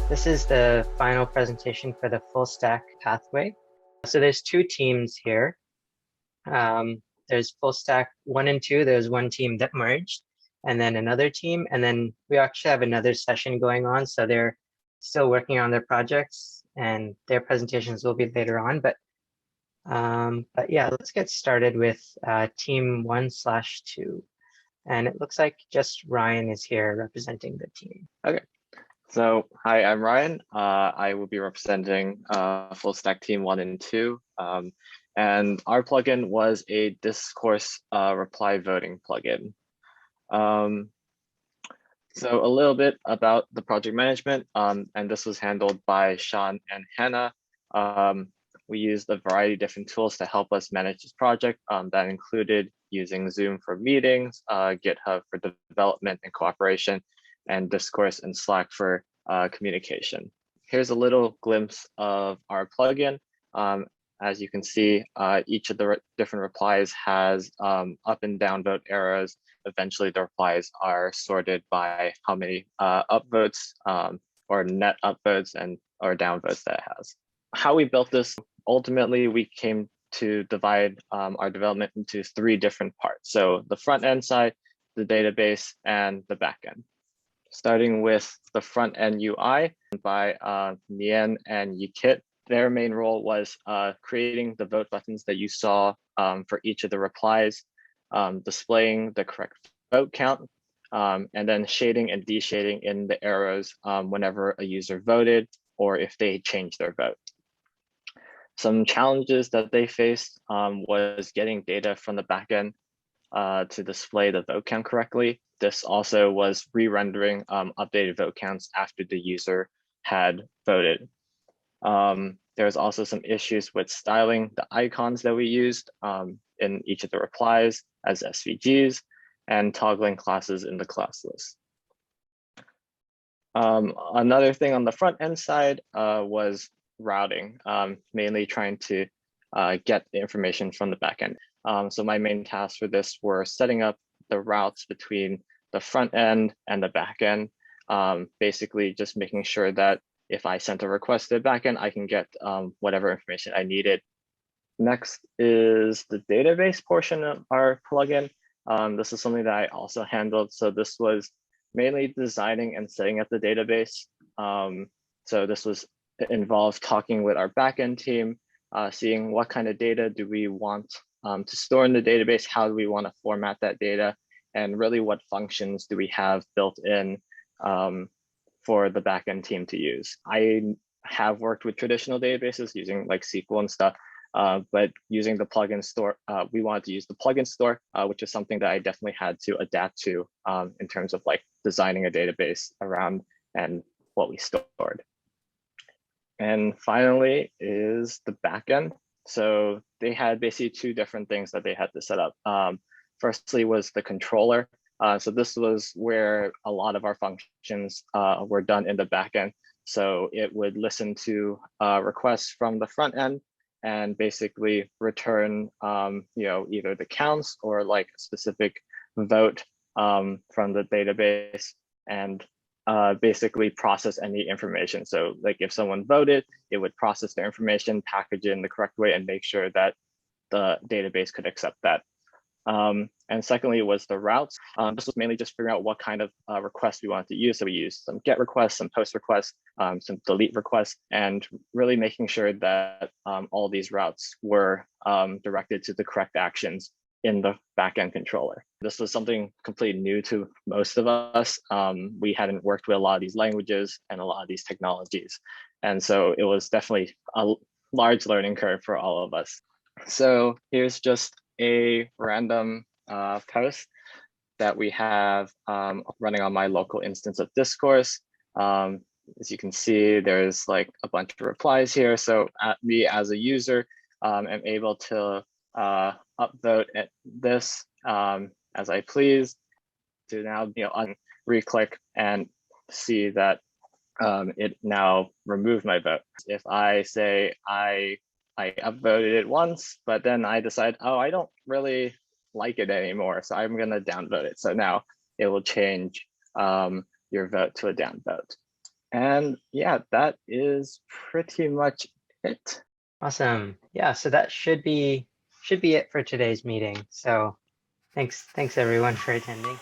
This is the final presentation for the full stack pathway. So there's two teams here. There's full stack 1 and 2. There's one team that merged, and then another team. And then we actually have another session going on. So they're still working on their projects and their presentations will be later on. But yeah, let's get started with team 1/2. And it looks like just Ryan is here representing the team. Okay. So, hi, I'm Ryan. I will be representing full stack team 1 and 2. And our plugin was a Discourse reply voting plugin. So a little bit about the project management, and this was handled by Sean and Hannah. We used a variety of different tools to help us manage this project that included using Zoom for meetings, GitHub for development and cooperation, and Discourse and Slack for communication. Here's a little glimpse of our plugin. As you can see, each of the different replies has up and down vote arrows. Eventually, the replies are sorted by how many upvotes or net upvotes or downvotes that it has. How we built this, ultimately, we came to divide our development into 3 different parts. So the front end side, the database, and the back end. Starting with the front end UI by Mien and Yikit. Their main role was creating the vote buttons that you saw for each of the replies, displaying the correct vote count, and then shading and deshading in the arrows whenever a user voted or if they changed their vote. Some challenges that they faced was getting data from the backend to display the vote count correctly. This also was re-rendering updated vote counts after the user had voted. There's also some issues with styling the icons that we used in each of the replies as SVGs and toggling classes in the class list. Another thing on the front end side was routing, mainly trying to get the information from the backend. So my main tasks for this were setting up the routes between the front end and the back end, basically just making sure that if I sent a request to the backend, I can get whatever information I needed. Next is the database portion of our plugin. This is something that I also handled. So this was mainly designing and setting up the database. So this was involved talking with our backend team, seeing what kind of data do we want to store in the database, how do we want to format that data, and really what functions do we have built in for the backend team to use. I have worked with traditional databases using like SQL and stuff, but using the plugin store, we wanted to use the plugin store, which is something that I definitely had to adapt to in terms of like designing a database around and what we stored. And finally is the backend. So they had basically 2 different things that they had to set up. Firstly was the controller. So this was where a lot of our functions were done in the backend. So it would listen to requests from the front end and basically return, either the counts or like a specific vote from the database and basically process any information. So like if someone voted, it would process their information, package it in the correct way, and make sure that the database could accept that. And secondly was the routes. This was mainly just figuring out what kind of requests we wanted to use. So we used some GET requests, some POST requests, some delete requests, and really making sure that all these routes were directed to the correct actions in the backend controller. This was something completely new to most of us. We hadn't worked with a lot of these languages and a lot of these technologies. And so it was definitely a large learning curve for all of us. So here's just a random post that we have running on my local instance of Discourse. As you can see, there's like a bunch of replies here. So me as a user am able to upvote at this as I please to now re-click and see that it now removed my vote. If I say I I upvoted it once, but then I decided, oh, I don't really like it anymore, so I'm gonna downvote it. So now it will change your vote to a downvote. And yeah, that is pretty much it. Awesome. Yeah, so that should be it for today's meeting. So thanks everyone for attending.